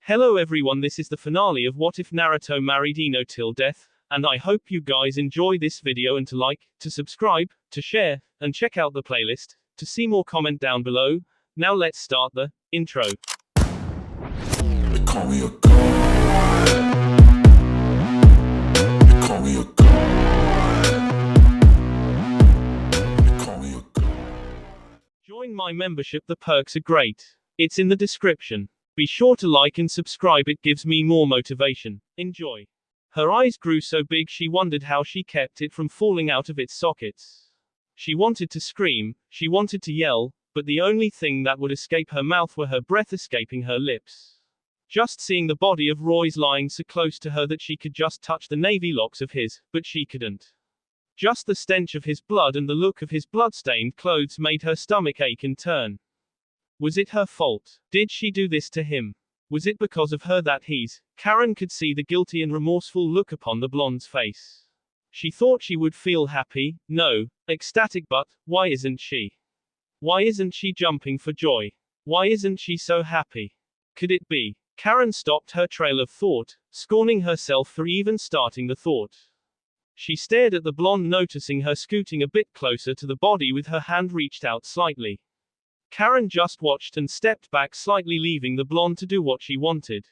Hello everyone, this is the finale of What If Naruto Married Ino Till Death, and I hope you guys enjoy this video and to like, to subscribe, to share, and check out the playlist, to see more comment down below. Now let's start the intro. They call me a god. They call me a god. They call me a god. Join my membership, the perks are great. It's in the description. Be sure to like and subscribe, it gives me more motivation. Enjoy. Her eyes grew so big she wondered how she kept it from falling out of its sockets. She wanted to scream, she wanted to yell, but the only thing that would escape her mouth were her breath escaping her lips. Just seeing the body of Roy's lying so close to her that she could just touch the navy locks of his, but she couldn't. Just the stench of his blood and the look of his blood-stained clothes made her stomach ache and turn. Was it her fault? Did she do this to him? Was it because of her that Karen could see the guilty and remorseful look upon the blonde's face. She thought she would feel happy, no, ecstatic, but why isn't she? Why isn't she jumping for joy? Why isn't she so happy? Could it be? Karen stopped her trail of thought, scorning herself for even starting the thought. She stared at the blonde, noticing her scooting a bit closer to the body with her hand reached out slightly. Karen just watched and stepped back slightly, leaving the blonde to do what she wanted.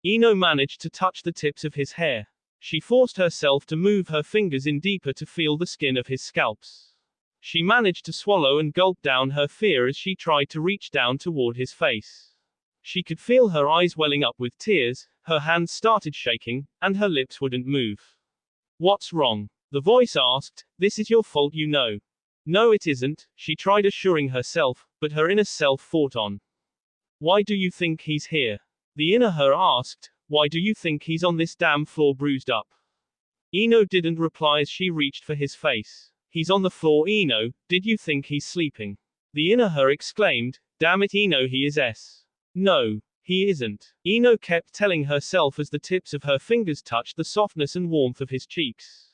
Ino managed to touch the tips of his hair. She forced herself to move her fingers in deeper to feel the skin of his scalps. She managed to swallow and gulp down her fear as she tried to reach down toward his face. She could feel her eyes welling up with tears, her hands started shaking, and her lips wouldn't move. What's wrong? The voice asked. This is your fault, you know. No, it isn't, she tried assuring herself, but her inner self fought on. Why do you think he's here? The inner her asked. Why do you think he's on this damn floor bruised up? Ino didn't reply as she reached for his face. He's on the floor, Ino, did you think he's sleeping? The inner her exclaimed. Damn it, Ino, he is. No, he isn't. Ino kept telling herself as the tips of her fingers touched the softness and warmth of his cheeks.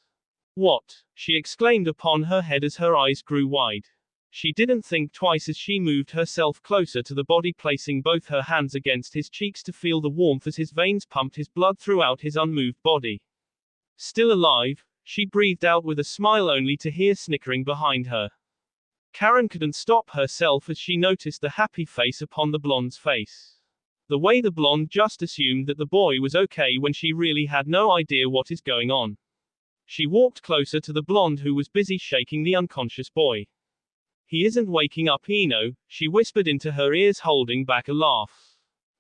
What? She exclaimed upon her head as her eyes grew wide. She didn't think twice as she moved herself closer to the body, placing both her hands against his cheeks to feel the warmth as his veins pumped his blood throughout his unmoved body. Still alive, she breathed out with a smile only to hear snickering behind her. Karen couldn't stop herself as she noticed the happy face upon the blonde's face. The way the blonde just assumed that the boy was okay when she really had no idea what is going on. She walked closer to the blonde who was busy shaking the unconscious boy. He isn't waking up, Ino, she whispered into her ears, holding back a laugh.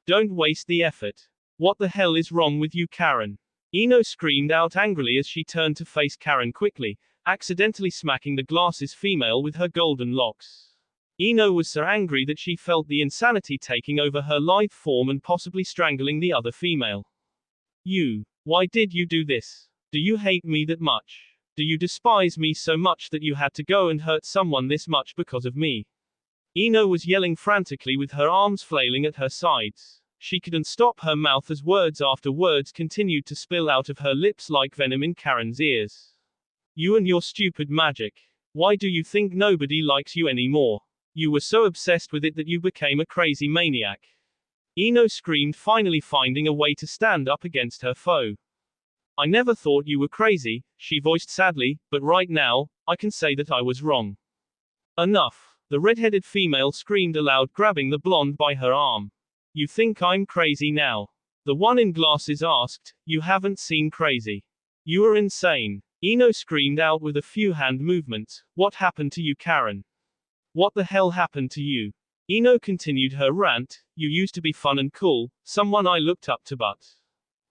Don't waste the effort. What the hell is wrong with you, Karen? Ino screamed out angrily as she turned to face Karen quickly, accidentally smacking the glasses female with her golden locks. Ino was so angry that she felt the insanity taking over her lithe form and possibly strangling the other female. Why did you do this? Do you hate me that much? Do you despise me so much that you had to go and hurt someone this much because of me? Ino was yelling frantically with her arms flailing at her sides. She couldn't stop her mouth as words after words continued to spill out of her lips like venom in Karen's ears. You and your stupid magic. Why do you think nobody likes you anymore? You were so obsessed with it that you became a crazy maniac. Ino screamed, finally finding a way to stand up against her foe. I never thought you were crazy, she voiced sadly, but right now, I can say that I was wrong. Enough. The red-headed female screamed aloud, grabbing the blonde by her arm. You think I'm crazy now? The one in glasses asked. You haven't seen crazy. You are insane. Ino screamed out with a few hand movements. What happened to you, Karen? What the hell happened to you? Ino continued her rant. You used to be fun and cool, someone I looked up to,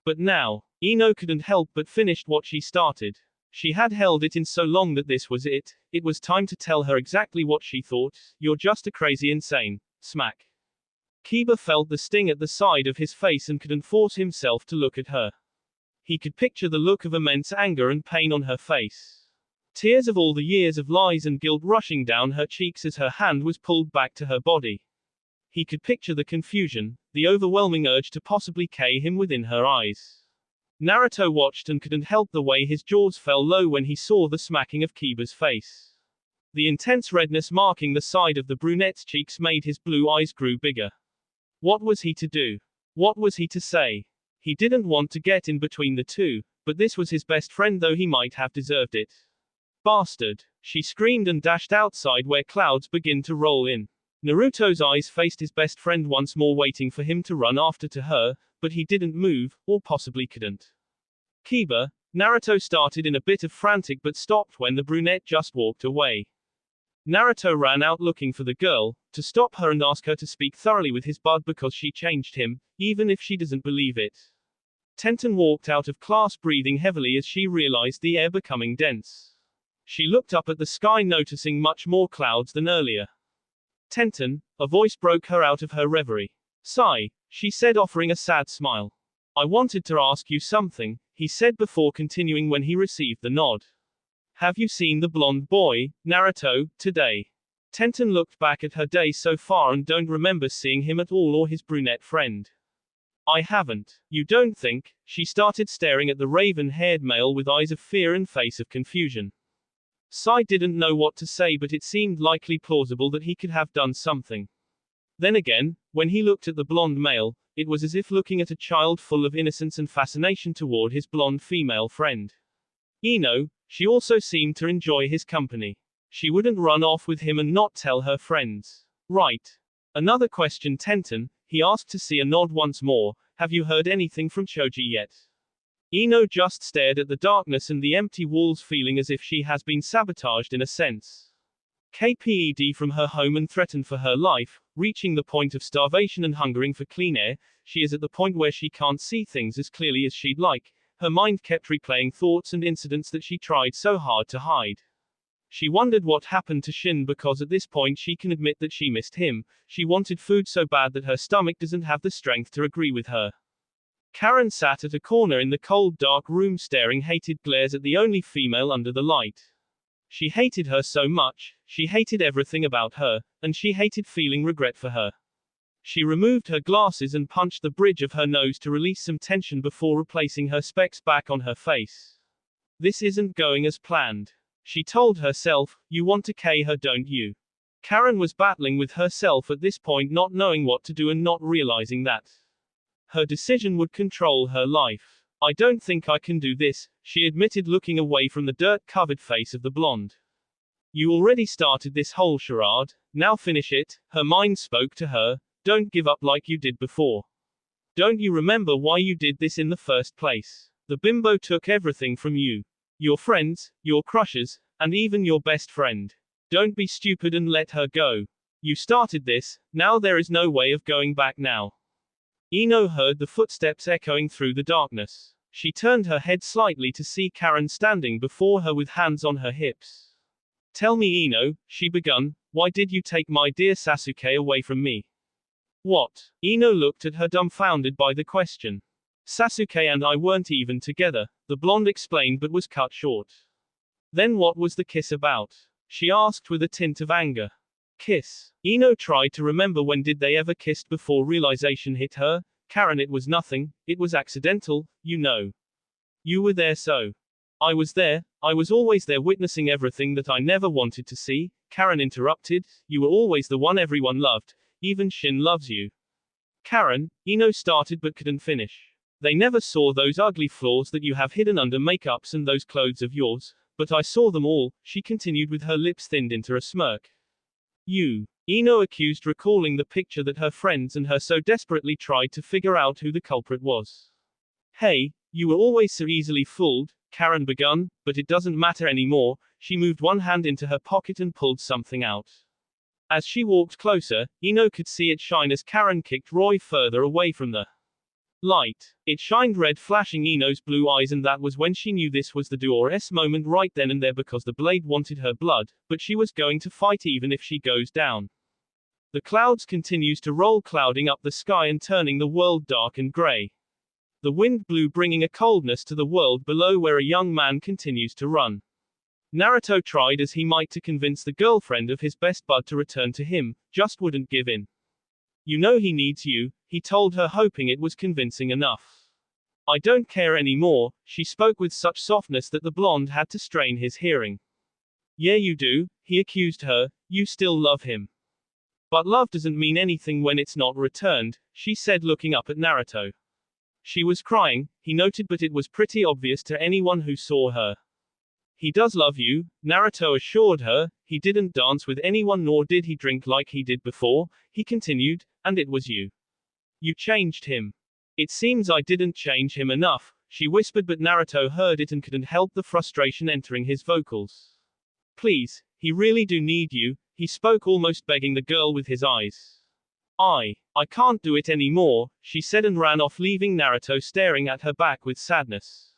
but now, Ino couldn't help but finished what she started. She had held it in so long that this was it. It was time to tell her exactly what she thought. You're just a crazy insane. Smack. Kiba felt the sting at the side of his face and couldn't force himself to look at her. He could picture the look of immense anger and pain on her face. Tears of all the years of lies and guilt rushing down her cheeks as her hand was pulled back to her body. He could picture the confusion, the overwhelming urge to possibly kill him within her eyes. Naruto watched and couldn't help the way his jaws fell low when he saw the smacking of Kiba's face. The intense redness marking the side of the brunette's cheeks made his blue eyes grew bigger. What was he to do? What was he to say? He didn't want to get in between the two, but this was his best friend, though he might have deserved it. Bastard! She screamed and dashed outside, where clouds began to roll in. Naruto's eyes faced his best friend once more, waiting for him to run after to her, but he didn't move, or possibly couldn't. Kiba, Naruto started in a bit of frantic but stopped when the brunette just walked away. Naruto ran out looking for the girl, to stop her and ask her to speak thoroughly with his bud because she changed him, even if she doesn't believe it. Tenten walked out of class breathing heavily as she realized the air becoming dense. She looked up at the sky, noticing much more clouds than earlier. Tenten, a voice broke her out of her reverie. Sigh, she said, offering a sad smile. I wanted to ask you something, he said before continuing when he received the nod. Have you seen the blonde boy, Naruto, today? Tenten looked back at her day so far and don't remember seeing him at all or his brunette friend. I haven't. You don't think? She started staring at the raven-haired male with eyes of fear and face of confusion. Sai didn't know what to say, but it seemed likely plausible that he could have done something. Then again, when he looked at the blonde male, it was as if looking at a child full of innocence and fascination toward his blonde female friend. She also seemed to enjoy his company. She wouldn't run off with him and not tell her friends. Right. Another question, Tenten, he asked to see a nod once more. Have you heard anything from Choji yet? Ino just stared at the darkness and the empty walls, feeling as if she has been sabotaged in a sense. KPED from her home and threatened for her life, reaching the point of starvation and hungering for clean air. She is at the point where she can't see things as clearly as she'd like. Her mind kept replaying thoughts and incidents that she tried so hard to hide. She wondered what happened to Shin, because at this point she can admit that she missed him. She wanted food so bad that her stomach doesn't have the strength to agree with her. Karen sat at a corner in the cold dark room staring hated glares at the only female under the light. She hated her so much, she hated everything about her, and she hated feeling regret for her. She removed her glasses and punched the bridge of her nose to release some tension before replacing her specs back on her face. This isn't going as planned. She told herself. You want to K her, don't you? Karen was battling with herself at this point, not knowing what to do and not realizing that her decision would control her life. I don't think I can do this, she admitted, looking away from the dirt-covered face of the blonde. You already started this whole charade, now finish it, her mind spoke to her. Don't give up like you did before. Don't you remember why you did this in the first place? The bimbo took everything from you. Your friends, your crushes, and even your best friend. Don't be stupid and let her go. You started this, now there is no way of going back now. Ino heard the footsteps echoing through the darkness. She turned her head slightly to see Karen standing before her with hands on her hips. Tell me, Ino, she began, why did you take my dear Sasuke away from me? What? Ino looked at her, dumbfounded by the question. Sasuke and I weren't even together, the blonde explained, but was cut short. Then what was the kiss about? She asked with a tint of anger. Kiss. Ino tried to remember when did they ever kissed before realization hit her. Karen, it was nothing, it was accidental, you know. You were there, so. I was there, I was always there witnessing everything that I never wanted to see, Karen interrupted. You were always the one everyone loved, even Shin loves you. Karen, Ino started but couldn't finish. They never saw those ugly flaws that you have hidden under makeups and those clothes of yours, but I saw them all, she continued with her lips thinned into a smirk. You. Ino accused, recalling the picture that her friends and her so desperately tried to figure out who the culprit was. Hey, you were always so easily fooled, Karen began, but it doesn't matter anymore. She moved one hand into her pocket and pulled something out. As she walked closer, Ino could see it shine as Karen kicked Roy further away from the light. It shined red, flashing Ino's blue eyes, and that was when she knew this was the Dora's moment right then and there, because the blade wanted her blood, but she was going to fight even if she goes down. The clouds continues to roll, clouding up the sky and turning the world dark and gray. The wind blew, bringing a coldness to the world below, where a young man continues to run. Naruto tried as he might to convince the girlfriend of his best bud to return to him, just wouldn't give in. You know he needs you, he told her, hoping it was convincing enough. I don't care anymore, she spoke with such softness that the blonde had to strain his hearing. Yeah you do, he accused her, you still love him. But love doesn't mean anything when it's not returned, she said, looking up at Naruto. She was crying, he noted, but it was pretty obvious to anyone who saw her. He does love you, Naruto assured her. He didn't dance with anyone nor did he drink like he did before, he continued, and it was you. You changed him. It seems I didn't change him enough, she whispered, but Naruto heard it and couldn't help the frustration entering his vocals. Please, he really do need you, he spoke, almost begging the girl with his eyes. I can't do it anymore, she said and ran off, leaving Naruto staring at her back with sadness.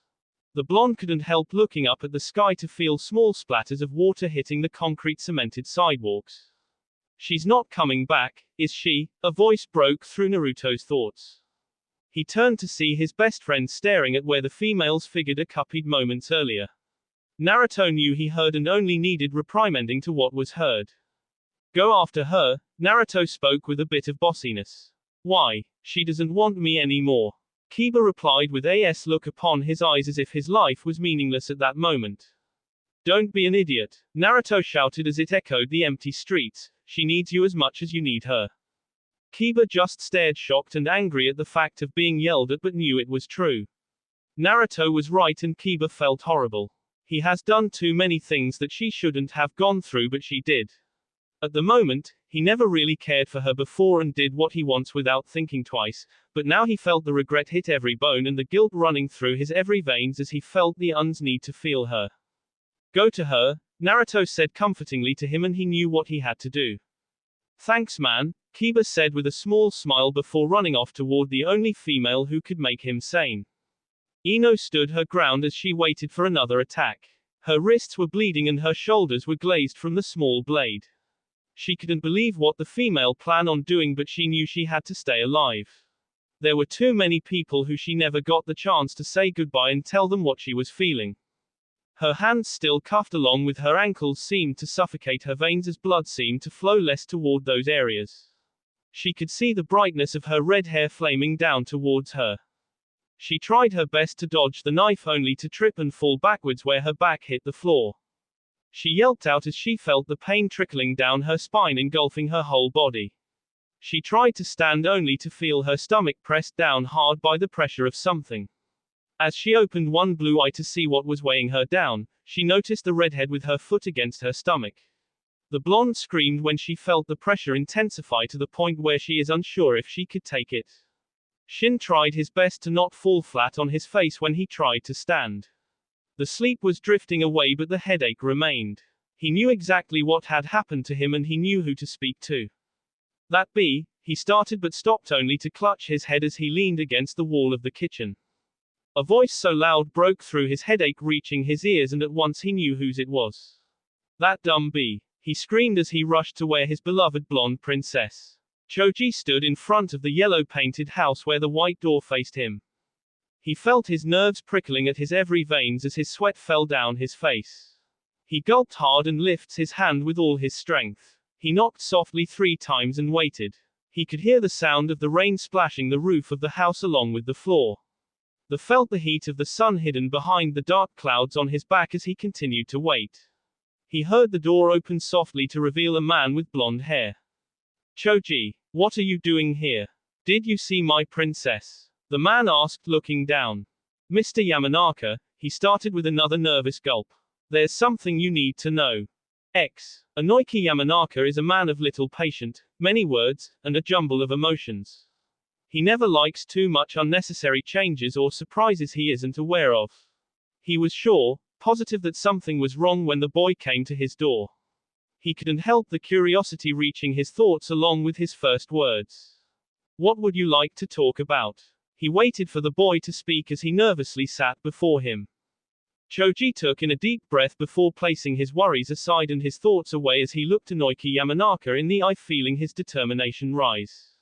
The blonde couldn't help looking up at the sky to feel small splatters of water hitting the concrete cemented sidewalks. She's not coming back, is she? A voice broke through Naruto's thoughts. He turned to see his best friend staring at where the females figured a couple moments earlier. Naruto knew he heard and only needed reprimanding to what was heard. Go after her, Naruto spoke with a bit of bossiness. Why? She doesn't want me anymore. Kiba replied with a look upon his eyes as if his life was meaningless at that moment. Don't be an idiot, Naruto shouted as it echoed the empty streets. She needs you as much as you need her. Kiba just stared, shocked and angry at the fact of being yelled at, but knew it was true. Naruto was right and Kiba felt horrible. He has done too many things that she shouldn't have gone through, but she did. At the moment, he never really cared for her before and did what he wants without thinking twice, but now he felt the regret hit every bone and the guilt running through his every veins as he felt the need to feel her. Go to her, Naruto said comfortingly to him, and he knew what he had to do. Thanks man, Kiba said with a small smile before running off toward the only female who could make him sane. Ino stood her ground as she waited for another attack. Her wrists were bleeding and her shoulders were glazed from the small blade. She couldn't believe what the female planned on doing, but she knew she had to stay alive. There were too many people who she never got the chance to say goodbye and tell them what she was feeling. Her hands still cuffed along with her ankles seemed to suffocate her veins as blood seemed to flow less toward those areas. She could see the brightness of her red hair flaming down towards her. She tried her best to dodge the knife only to trip and fall backwards where her back hit the floor. She yelped out as she felt the pain trickling down her spine, engulfing her whole body. She tried to stand only to feel her stomach pressed down hard by the pressure of something. As she opened one blue eye to see what was weighing her down, she noticed the redhead with her foot against her stomach. The blonde screamed when she felt the pressure intensify to the point where she is unsure if she could take it. Shin tried his best to not fall flat on his face when he tried to stand. The sleep was drifting away, but the headache remained. He knew exactly what had happened to him and he knew who to speak to. That be, he started but stopped only to clutch his head as he leaned against the wall of the kitchen. A voice so loud broke through his headache, reaching his ears, and at once he knew whose it was. That dumb bee, he screamed as he rushed to where his beloved blonde princess Choji stood in front of the yellow-painted house where the white door faced him. He felt his nerves prickling at his every veins as his sweat fell down his face. He gulped hard and lifts his hand with all his strength. He knocked softly 3 times and waited. He could hear the sound of the rain splashing the roof of the house along with the floor. Felt the heat of the sun hidden behind the dark clouds on his back as he continued to wait. He heard the door open softly to reveal a man with blonde hair. Choji, what are you doing here? Did you see my princess? The man asked, looking down. Mr. Yamanaka, he started with another nervous gulp. There's something you need to know. Inoki Yamanaka is a man of little patience, many words, and a jumble of emotions. He never likes too much unnecessary changes or surprises he isn't aware of. He was sure, positive that something was wrong when the boy came to his door. He couldn't help the curiosity reaching his thoughts along with his first words. What would you like to talk about? He waited for the boy to speak as he nervously sat before him. Choji took in a deep breath before placing his worries aside and his thoughts away as he looked Inoki Yamanaka in the eye, feeling his determination rise.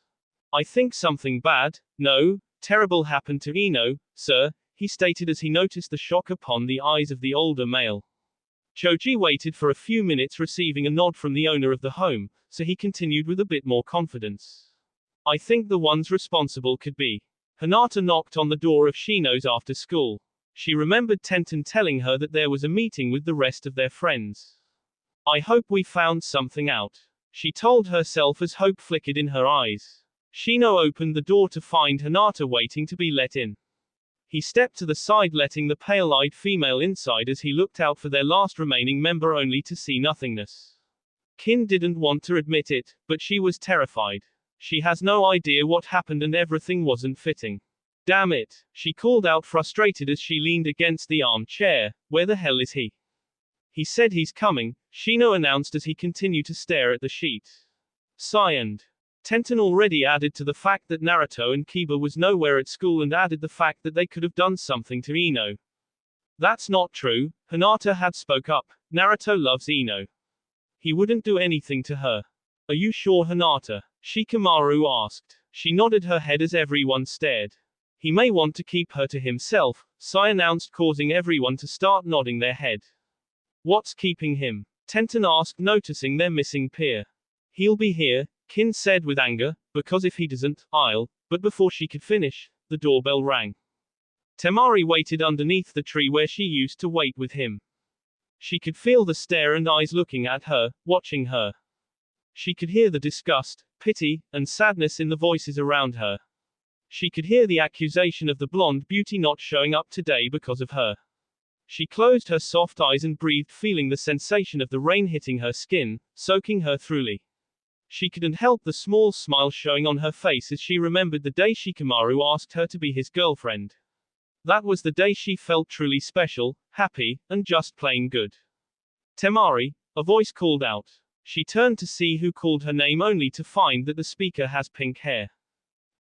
I think something bad, no, terrible happened to Ino, sir, he stated as he noticed the shock upon the eyes of the older male. Choji waited for a few minutes, receiving a nod from the owner of the home, so he continued with a bit more confidence. I think the ones responsible could be. Hinata knocked on the door of Shino's after school. She remembered Tenten telling her that there was a meeting with the rest of their friends. I hope we found something out. she told herself as hope flickered in her eyes. Shino opened the door to find Hinata waiting to be let in. He stepped to the side, letting the pale-eyed female inside as he looked out for their last remaining member, only to see nothingness. Kin didn't want to admit it, but she was terrified. She has no idea what happened and everything wasn't fitting. Damn it, she called out, frustrated as she leaned against the armchair. Where the hell is he? He said he's coming, Shino announced as he continued to stare at the sheet. Signed. Tenten already added to the fact that Naruto and Kiba was nowhere at school and added the fact that they could have done something to Ino. That's not true, Hinata had spoke up. Naruto loves Ino. He wouldn't do anything to her. Are you sure, Hinata? Shikamaru asked. She nodded her head as everyone stared. He may want to keep her to himself, Sai announced, causing everyone to start nodding their head. What's keeping him? Tenten asked, noticing their missing peer. He'll be here, Kin said with anger, because if he doesn't, I'll. But before she could finish, the doorbell rang. Temari waited underneath the tree where she used to wait with him. She could feel the stare and eyes looking at her, watching her. She could hear the disgust, pity, and sadness in the voices around her. She could hear the accusation of the blonde beauty not showing up today because of her. She closed her soft eyes and breathed, feeling the sensation of the rain hitting her skin, soaking her thoroughly. She couldn't help the small smile showing on her face as she remembered the day Shikamaru asked her to be his girlfriend. That was the day she felt truly special, happy, and just plain good. Temari, a voice called out. She turned to see who called her name, only to find that the speaker has pink hair.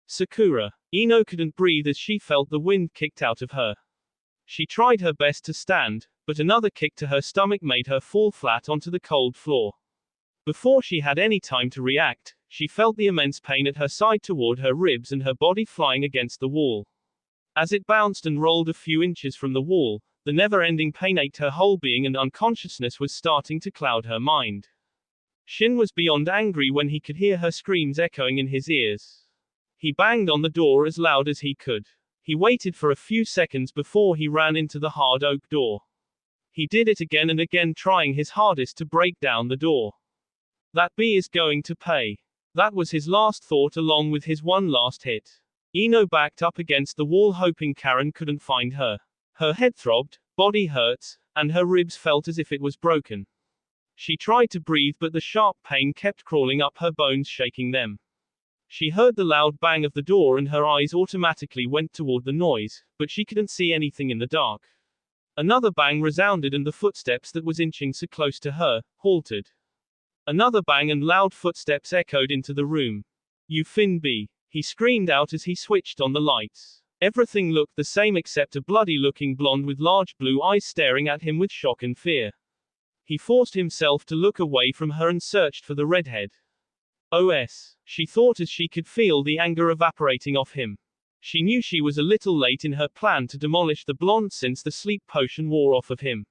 Sakura. Ino couldn't breathe as she felt the wind kicked out of her. She tried her best to stand, but another kick to her stomach made her fall flat onto the cold floor. Before she had any time to react, she felt the immense pain at her side toward her ribs and her body flying against the wall. As it bounced and rolled a few inches from the wall, the never-ending pain ached her whole being and unconsciousness was starting to cloud her mind. Shin was beyond angry when he could hear her screams echoing in his ears. He banged on the door as loud as he could. He waited for a few seconds before he ran into the hard oak door. He did it again and again, trying his hardest to break down the door. That bee is going to pay. That was his last thought, along with his one last hit. Ino backed up against the wall, hoping Karen couldn't find her. Her head throbbed, body hurts, and her ribs felt as if it was broken. She tried to breathe, but the sharp pain kept crawling up her bones, shaking them. She heard the loud bang of the door and her eyes automatically went toward the noise, but she couldn't see anything in the dark. Another bang resounded and the footsteps that was inching so close to her, halted. Another bang and loud footsteps echoed into the room. You fin bee, he screamed out as he switched on the lights. Everything looked the same except a bloody-looking blonde with large blue eyes staring at him with shock and fear. He forced himself to look away from her and searched for the redhead. OS, she thought as she could feel the anger evaporating off him. She knew she was a little late in her plan to demolish the blonde since the sleep potion wore off of him.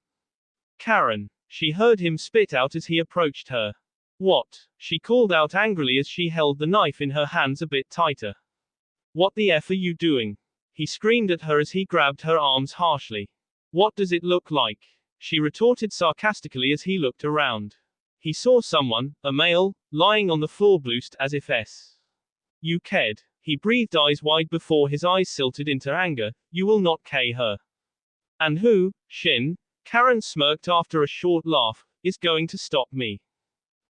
Karen, she heard him spit out as he approached her. What? She called out angrily as she held the knife in her hands a bit tighter. What the F are you doing? He screamed at her as he grabbed her arms harshly. What does it look like? She retorted sarcastically as he looked around. He saw someone, a male, lying on the floor bloosed as if You ked. He breathed eyes wide before his eyes silted into anger. You will not K her. And who, Shin? Karen smirked after a short laugh, is going to stop me.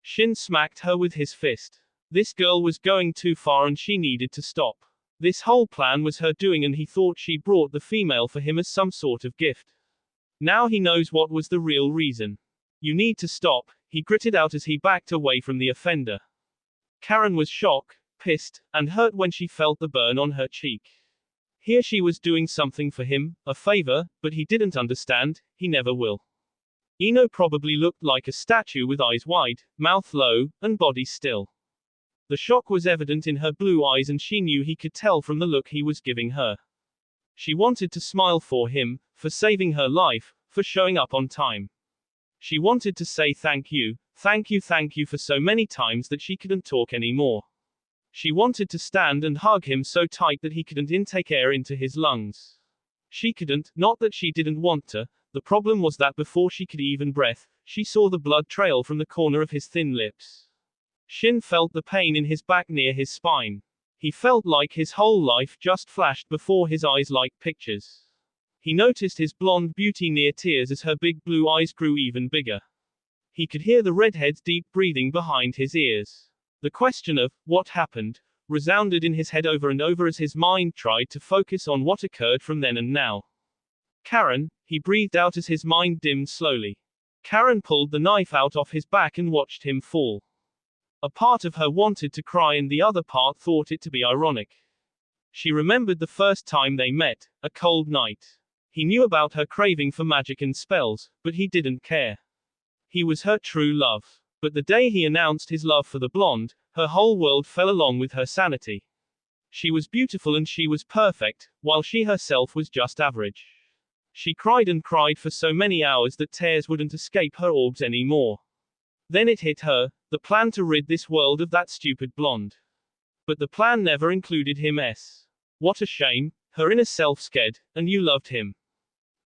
Shin smacked her with his fist. This girl was going too far and she needed to stop. This whole plan was her doing and he thought she brought the female for him as some sort of gift. Now he knows what was the real reason. You need to stop, he gritted out as he backed away from the offender. Karen was shocked, pissed, and hurt when she felt the burn on her cheek. Here she was doing something for him, a favor, but he didn't understand, he never will. Ino probably looked like a statue with eyes wide, mouth low, and body still. The shock was evident in her blue eyes and she knew he could tell from the look he was giving her. She wanted to smile for him, for saving her life, for showing up on time. She wanted to say thank you for so many times that she couldn't talk anymore. She wanted to stand and hug him so tight that he couldn't intake air into his lungs. She couldn't, not that she didn't want to, the problem was that before she could even breath, she saw the blood trail from the corner of his thin lips. Shin felt the pain in his back near his spine. He felt like his whole life just flashed before his eyes like pictures. He noticed his blonde beauty near tears as her big blue eyes grew even bigger. He could hear the redhead's deep breathing behind his ears. The question of, what happened, resounded in his head over and over as his mind tried to focus on what occurred from then and now. Karen, he breathed out as his mind dimmed slowly. Karen pulled the knife out of his back and watched him fall. A part of her wanted to cry and the other part thought it to be ironic. She remembered the first time they met, a cold night. He knew about her craving for magic and spells, but he didn't care. He was her true love. But the day he announced his love for the blonde, her whole world fell along with her sanity. She was beautiful and she was perfect, while she herself was just average. She cried and cried for so many hours that tears wouldn't escape her orbs anymore. Then it hit her, the plan to rid this world of that stupid blonde. But the plan never included him. What a shame, her inner self scared, and you loved him.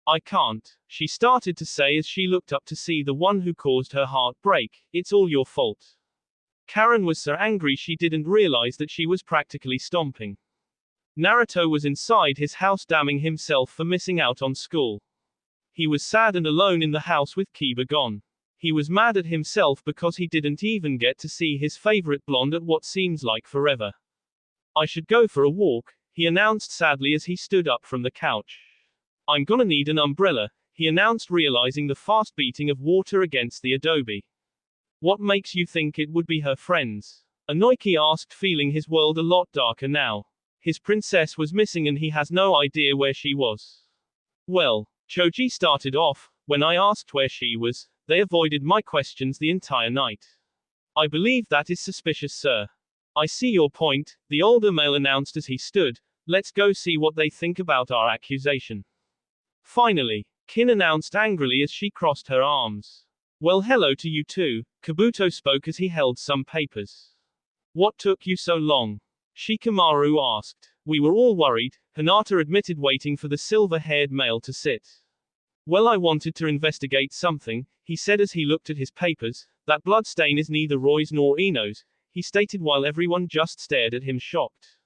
I can't, she started to say as she looked up to see the one who caused her heart break. It's all your fault. Karen was so angry she didn't realize that she was practically stomping. Naruto was inside his house damning himself for missing out on school. He was sad and alone in the house with Kiba gone. He was mad at himself because he didn't even get to see his favorite blonde at what seems like forever. I should go for a walk, he announced sadly as he stood up from the couch. I'm gonna need an umbrella, he announced, realizing the fast beating of water against the adobe. What makes you think it would be her friends? Inoiki asked, feeling his world a lot darker now. His princess was missing and he has no idea where she was. Well, Choji started off, when I asked where she was, they avoided my questions the entire night. I believe that is suspicious, sir. I see your point, the older male announced as he stood. Let's go see what they think about our accusation. Finally, Kin announced angrily as she crossed her arms. Well, hello to you too, Kabuto spoke as he held some papers. What took you so long? Shikamaru asked. We were all worried, Hinata admitted, waiting for the silver-haired male to sit. Well, I wanted to investigate something, he said as he looked at his papers. That bloodstain is neither Roy's nor Ino's, he stated while everyone just stared at him shocked.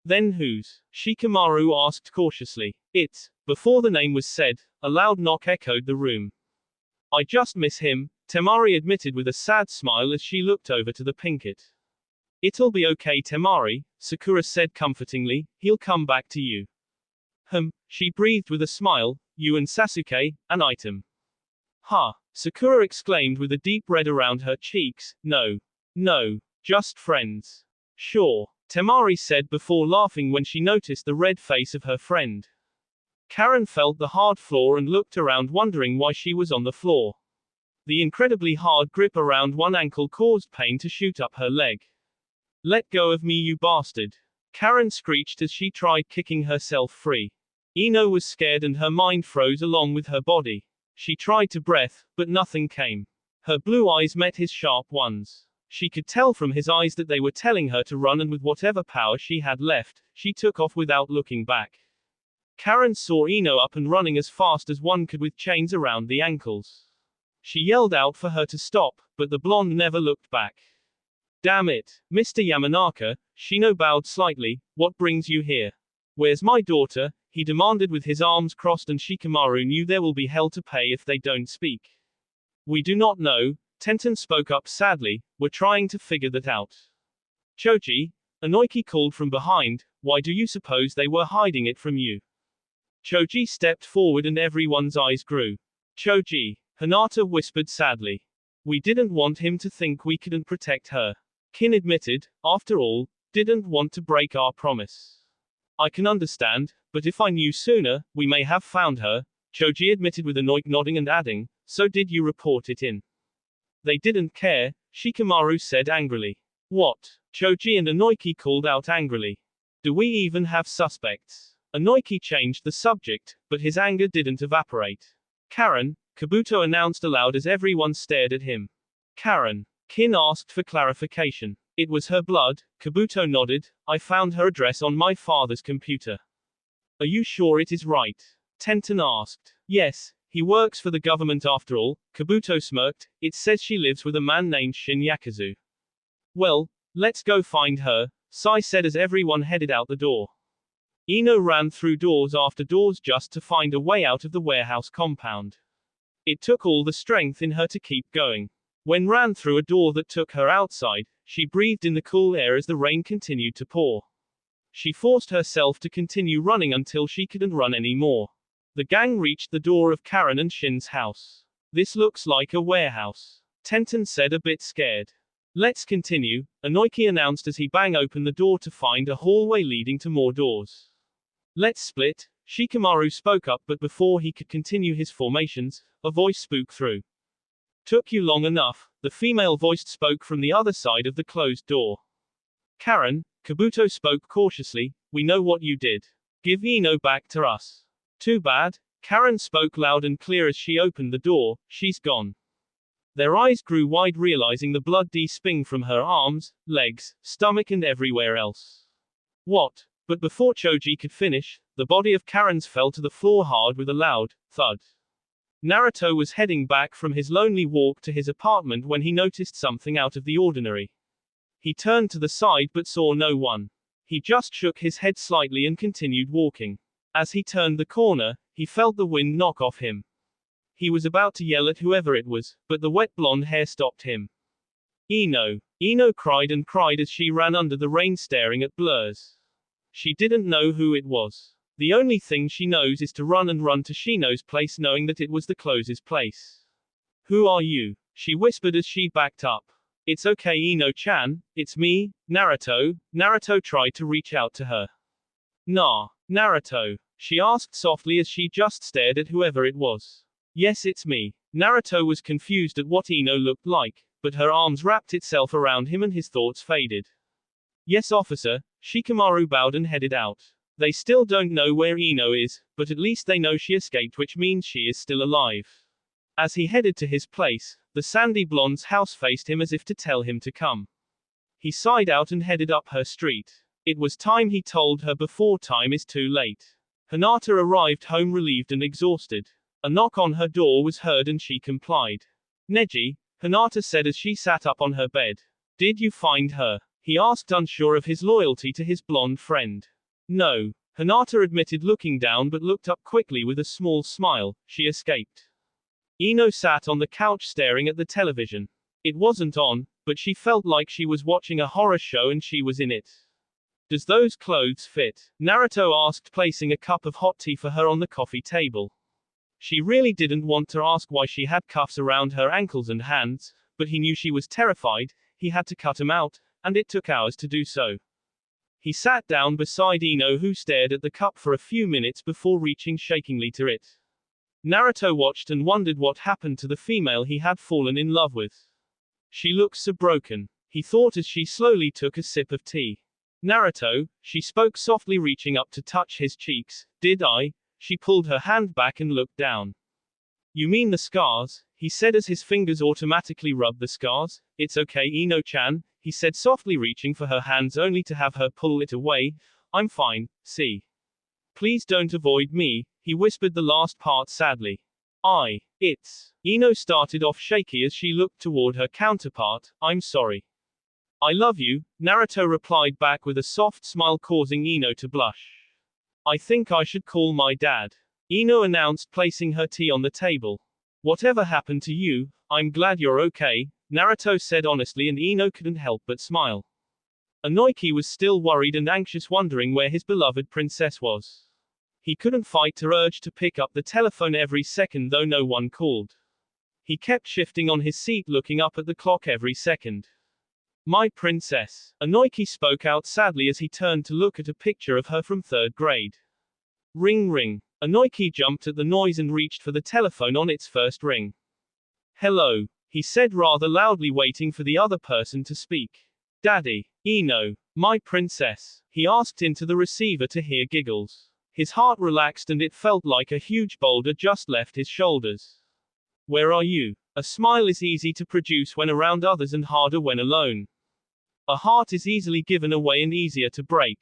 Then whose? Shikamaru asked cautiously. It's. Before the name was said, a loud knock echoed the room. I just miss him, Temari admitted with a sad smile as she looked over to the Pinkett. It'll be okay, Temari, Sakura said comfortingly, he'll come back to you. She breathed with a smile, you and Sasuke, an item. Ha, Sakura exclaimed with a deep red around her cheeks, no, just friends. Sure, Temari said before laughing when she noticed the red face of her friend. Karen felt the hard floor and looked around wondering why she was on the floor. The incredibly hard grip around one ankle caused pain to shoot up her leg. Let go of me, you bastard. Karen screeched as she tried kicking herself free. Ino was scared and her mind froze along with her body. She tried to breath, but nothing came. Her blue eyes met his sharp ones. She could tell from his eyes that they were telling her to run, and with whatever power she had left, she took off without looking back. Karen saw Ino up and running as fast as one could with chains around the ankles. She yelled out for her to stop, but the blonde never looked back. Damn it, Mr. Yamanaka, Shino bowed slightly, what brings you here? Where's my daughter? He demanded with his arms crossed, and Shikamaru knew there will be hell to pay if they don't speak. We do not know, Tenten spoke up sadly, we're trying to figure that out. Choji, Inoiki called from behind, why do you suppose they were hiding it from you? Choji stepped forward and everyone's eyes grew. Choji, Hinata whispered sadly. We didn't want him to think we couldn't protect her. Kin admitted, after all, didn't want to break our promise. I can understand, but if I knew sooner, we may have found her, Choji admitted with Inoiki nodding and adding, so did you report it in? They didn't care, Shikamaru said angrily. What? Choji and Inoiki called out angrily. Do we even have suspects? Inoiki changed the subject, but his anger didn't evaporate. Karen, Kabuto announced aloud as everyone stared at him. Karen. Kin asked for clarification. It was her blood, Kabuto nodded, I found her address on my father's computer. Are you sure it is right? Tenten asked. Yes, he works for the government after all, Kabuto smirked, it says she lives with a man named Shin Yakuzu. Well, let's go find her, Sai said as everyone headed out the door. Ino ran through doors after doors just to find a way out of the warehouse compound. It took all the strength in her to keep going. When ran through a door that took her outside, she breathed in the cool air as the rain continued to pour. She forced herself to continue running until she couldn't run anymore. The gang reached the door of Karen and Shin's house. This looks like a warehouse, Tenten said, a bit scared. Let's continue, Inoki announced as he banged open the door to find a hallway leading to more doors. Let's split, Shikamaru spoke up, but before he could continue his formations, a voice spoke through. Took you long enough, the female voice spoke from the other side of the closed door. Karen, Kabuto spoke cautiously, we know what you did. Give Ino back to us. Too bad, Karen spoke loud and clear as she opened the door, she's gone. Their eyes grew wide, realizing the blood sping from her arms, legs, stomach and everywhere else. What? But before Choji could finish, the body of Karen's fell to the floor hard with a loud thud. Naruto was heading back from his lonely walk to his apartment when he noticed something out of the ordinary. He turned to the side but saw no one. He just shook his head slightly and continued walking. As he turned the corner, he felt the wind knock off him. He was about to yell at whoever it was, but the wet blonde hair stopped him. Ino. Ino cried and cried as she ran under the rain staring at blurs. She didn't know who it was. The only thing she knows is to run and run to Shino's place, knowing that it was the closest place. Who are you? She whispered as she backed up. It's okay, Ino-chan, it's me, Naruto. Naruto tried to reach out to her. Nah, Naruto, she asked softly as she just stared at whoever it was. Yes, it's me. Naruto was confused at what Ino looked like, but her arms wrapped itself around him and his thoughts faded. Yes, officer, Shikamaru bowed and headed out. They still don't know where Ino is, but at least they know she escaped, which means she is still alive. As he headed to his place, the sandy blonde's house faced him as if to tell him to come. He sighed out and headed up her street. It was time, he told her, before time is too late. Hinata arrived home relieved and exhausted. A knock on her door was heard and she complied. Neji, Hinata said as she sat up on her bed. Did you find her? He asked, unsure of his loyalty to his blonde friend. No, Hinata admitted, looking down but looked up quickly with a small smile. She escaped. Ino sat on the couch staring at the television. It wasn't on, but she felt like she was watching a horror show and she was in it. Does those clothes fit? Naruto asked, placing a cup of hot tea for her on the coffee table. She really didn't want to ask why she had cuffs around her ankles and hands, but he knew she was terrified. He had to cut them out, and it took hours to do so. He sat down beside Ino, who stared at the cup for a few minutes before reaching shakingly to it. Naruto watched and wondered what happened to the female he had fallen in love with. She looks so broken, he thought as she slowly took a sip of tea. Naruto, she spoke softly, reaching up to touch his cheeks. Did I? She pulled her hand back and looked down. You mean the scars? He said as his fingers automatically rubbed the scars. It's okay, Ino-chan, he said softly, reaching for her hands only to have her pull it away. I'm fine, see. Please don't avoid me, he whispered the last part sadly. It's. Ino started off shaky as she looked toward her counterpart. I'm sorry. I love you, Naruto replied back with a soft smile, causing Ino to blush. I think I should call my dad, Ino announced, placing her tea on the table. Whatever happened to you, I'm glad you're okay, Naruto said honestly, and Ino couldn't help but smile. Inoki was still worried and anxious, wondering where his beloved princess was. He couldn't fight her urge to pick up the telephone every second, though no one called. He kept shifting on his seat, looking up at the clock every second. My princess, Inoki spoke out sadly as he turned to look at a picture of her from 3rd grade. Ring ring. Inoki jumped at the noise and reached for the telephone on its first ring. Hello, he said rather loudly, waiting for the other person to speak. Daddy. Ino. My princess. He asked into the receiver to hear giggles. His heart relaxed and it felt like a huge boulder just left his shoulders. Where are you? A smile is easy to produce when around others and harder when alone. A heart is easily given away and easier to break.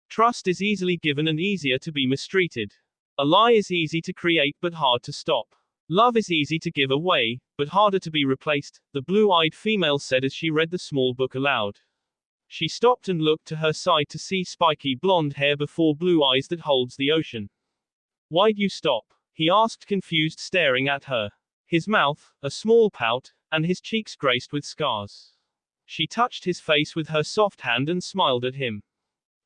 Trust is easily given and easier to be mistreated. A lie is easy to create but hard to stop. Love is easy to give away, but harder to be replaced, the blue-eyed female said as she read the small book aloud. She stopped and looked to her side to see spiky blonde hair before blue eyes that holds the ocean. Why'd you stop? He asked, confused, staring at her. His mouth, a small pout, and his cheeks graced with scars. She touched his face with her soft hand and smiled at him.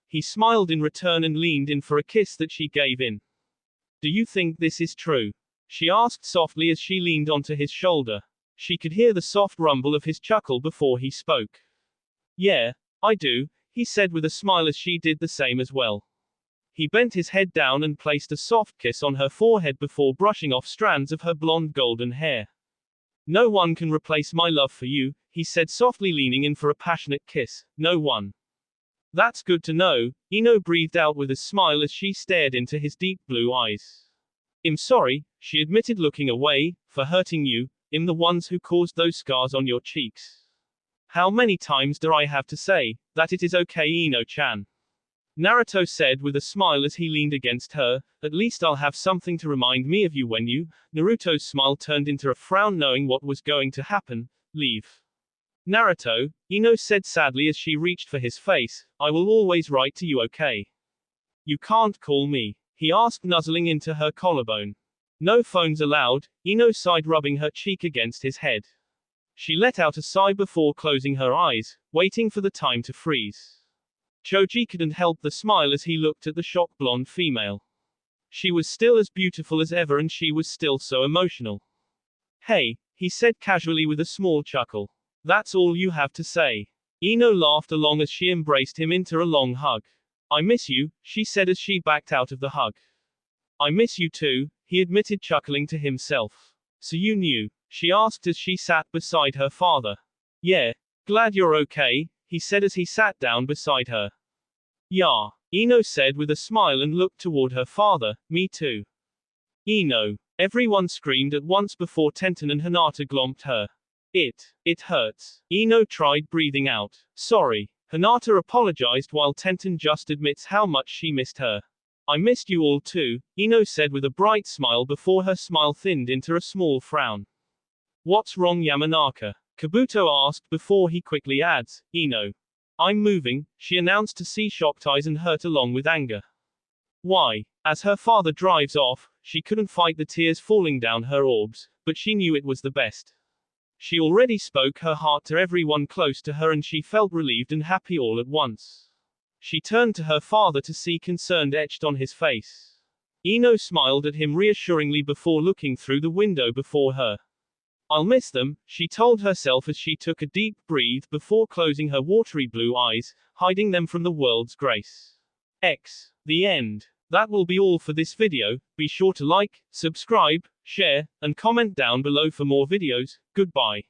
He smiled in return and leaned in for a kiss that she gave in. Do you think this is true? She asked softly as she leaned onto his shoulder. She could hear the soft rumble of his chuckle before he spoke. Yeah, I do, he said with a smile as she did the same as well. He bent his head down and placed a soft kiss on her forehead before brushing off strands of her blonde golden hair. No one can replace my love for you, he said softly, leaning in for a passionate kiss. No one. That's good to know, Ino breathed out with a smile as she stared into his deep blue eyes. I'm sorry, she admitted, looking away, for hurting you. I'm the ones who caused those scars on your cheeks. How many times do I have to say that it is okay, Ino-chan? Naruto said with a smile as he leaned against her. At least I'll have something to remind me of you when you. Naruto's smile turned into a frown knowing what was going to happen. Leave. Naruto, Ino said sadly as she reached for his face. I will always write to you, okay? You can't call me? He asked, nuzzling into her collarbone. No phones allowed, Ino sighed, rubbing her cheek against his head. She let out a sigh before closing her eyes, waiting for the time to freeze. Choji couldn't help the smile as he looked at the shocked blonde female. She was still as beautiful as ever and she was still so emotional. Hey, he said casually with a small chuckle. That's all you have to say. Ino laughed along as she embraced him into a long hug. I miss you, she said as she backed out of the hug. I miss you too, he admitted, chuckling to himself. So you knew? She asked as she sat beside her father. Yeah. Glad you're okay, he said as he sat down beside her. Yeah, Ino said with a smile and looked toward her father. Me too. Ino. Everyone screamed at once before Tenten and Hinata glomped her. It hurts. Ino tried breathing out. Sorry. Hinata apologized while Tenten just admits how much she missed her. I missed you all too, Ino said with a bright smile before her smile thinned into a small frown. What's wrong, Yamanaka? Kabuto asked before he quickly adds, Ino. I'm moving, she announced to see shocked eyes and hurt along with anger. Why? As her father drives off, she couldn't fight the tears falling down her orbs, but she knew it was the best. She already spoke her heart to everyone close to her and she felt relieved and happy all at once. She turned to her father to see concern etched on his face. Ino smiled at him reassuringly before looking through the window before her. I'll miss them, she told herself as she took a deep breath before closing her watery blue eyes, hiding them from the world's grace. The end. That will be all for this video. Be sure to like, subscribe, share, and comment down below for more videos. Goodbye.